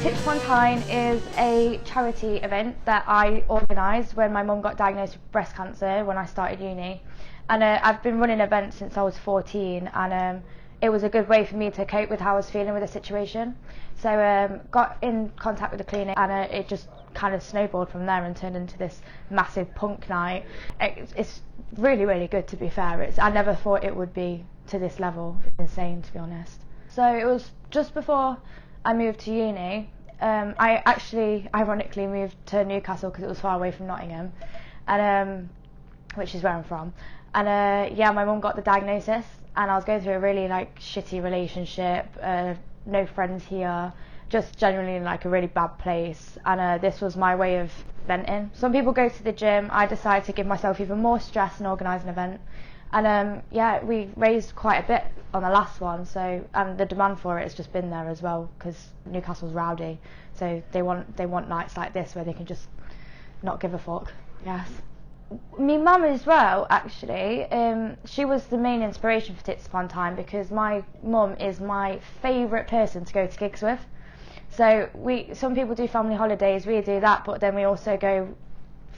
Tits Tyne is a charity event that I organised when my mum got diagnosed with breast cancer when I started uni, and I've been running events since I was 14, and it was a good way for me to cope with how I was feeling with the situation. So got in contact with the Cluny, and it just kind of snowballed from there and turned into this massive punk night. It's really, really good, to be fair. I never thought it would be to this level. It's insane, to be honest. So it was just before I moved to uni. I actually, ironically, moved to Newcastle because it was far away from Nottingham, and which is where I'm from. And yeah, my mum got the diagnosis, and I was going through a really shitty relationship, no friends here, just generally in a really bad place. And this was my way of venting. Some people go to the gym. I decided to give myself even more stress and organise an event. And yeah, we raised quite a bit on the last one, so, and the demand for it has just been there as well, because Newcastle's rowdy, so they want nights like this where they can just not give a fuck. Yes. Me mum as well, actually. She was the main inspiration for Tits Tyne, because my mum is my favourite person to go to gigs with. So some people do family holidays, we do that, but then we also go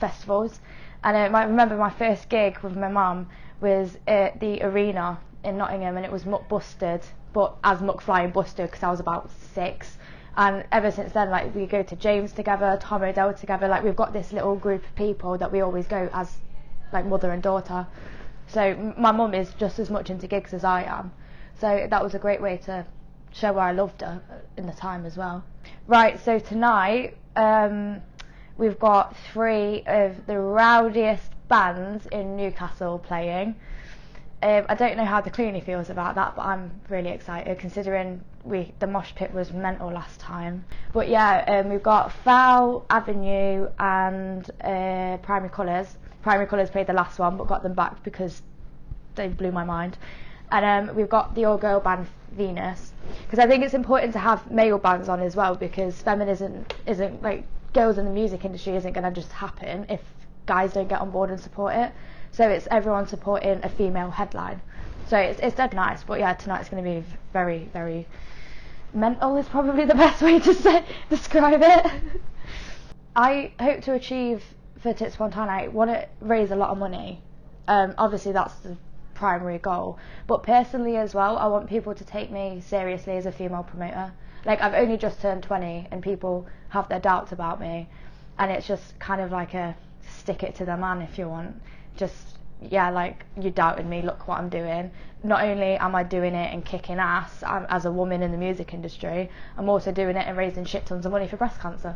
festivals. And I remember my first gig with my mum was at the arena in Nottingham, and it was Muck Busted, but as McFly and Busted, because I was about 6. And ever since then, we go to James together, Tom O'Dell together. We've got this little group of people that we always go as mother and daughter. So my mum is just as much into gigs as I am. So that was a great way to show where I loved her in the time as well. Right, so tonight we've got 3 of the rowdiest bands in Newcastle playing. I don't know how the Cluny feels about that, but I'm really excited, considering the mosh pit was mental last time. But yeah, we've got Foul, Avenue and Primary Colours. Primary Colours played the last one but got them back because they blew my mind. And we've got the all-girl band Venus, because I think it's important to have male bands on as well, because feminism isn't, girls in the music industry isn't going to just happen if guys don't get on board and support it. So it's everyone supporting a female headline. So it's dead nice. But yeah, tonight's going to be very, very mental is probably the best way to describe it. I hope to achieve for Tits Tyne, I want to raise a lot of money. Obviously that's the primary goal. But personally as well, I want people to take me seriously as a female promoter. I've only just turned 20 and people have their doubts about me. And it's just kind of a stick it to the man if you want. Just, yeah, you doubted me, look what I'm doing. Not only am I doing it and kicking ass as a woman in the music industry, I'm also doing it and raising shit tons of money for breast cancer.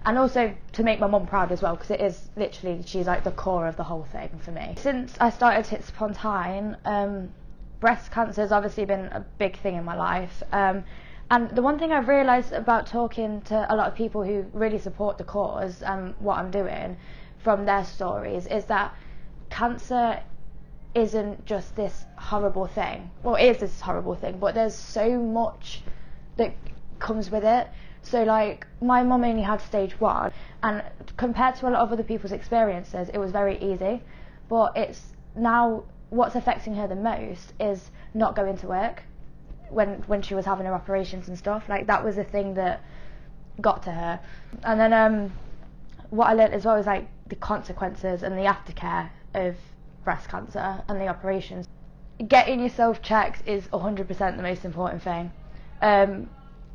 And also to make my mum proud as well, because it is literally, she's the core of the whole thing for me. Since I started Tits Tyne, breast cancer has obviously been a big thing in my life. And the one thing I've realised about talking to a lot of people who really support the cause and what I'm doing from their stories is that cancer isn't just this horrible thing. Well, it is this horrible thing, but there's so much that comes with it. So my mum only had stage 1, and compared to a lot of other people's experiences, it was very easy. But it's now what's affecting her the most is not going to work when she was having her operations and stuff. That was the thing that got to her. And then what I learned as well is the consequences and the aftercare of breast cancer and the operations. Getting yourself checked is 100% the most important thing.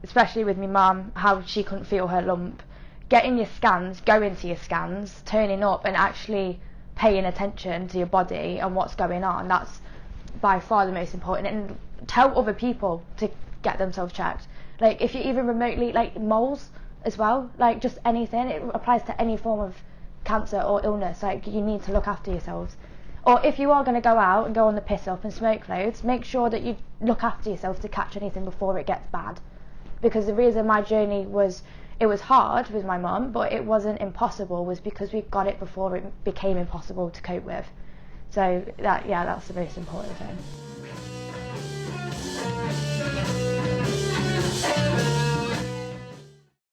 Especially with my mum, how she couldn't feel her lump. Getting your scans, going to your scans, turning up and actually paying attention to your body and what's going on, that's by far the most important. And tell other people to get themselves checked. If you're even remotely, moles as well, just anything, it applies to any form of cancer or illness. You need to look after yourselves. Or if you are going to go out and go on the piss up and smoke loads, make sure that you look after yourself to catch anything before it gets bad. Because the reason my journey was hard with my mum, but it wasn't impossible, was because we got it before it became impossible to cope with. So that's the most important thing.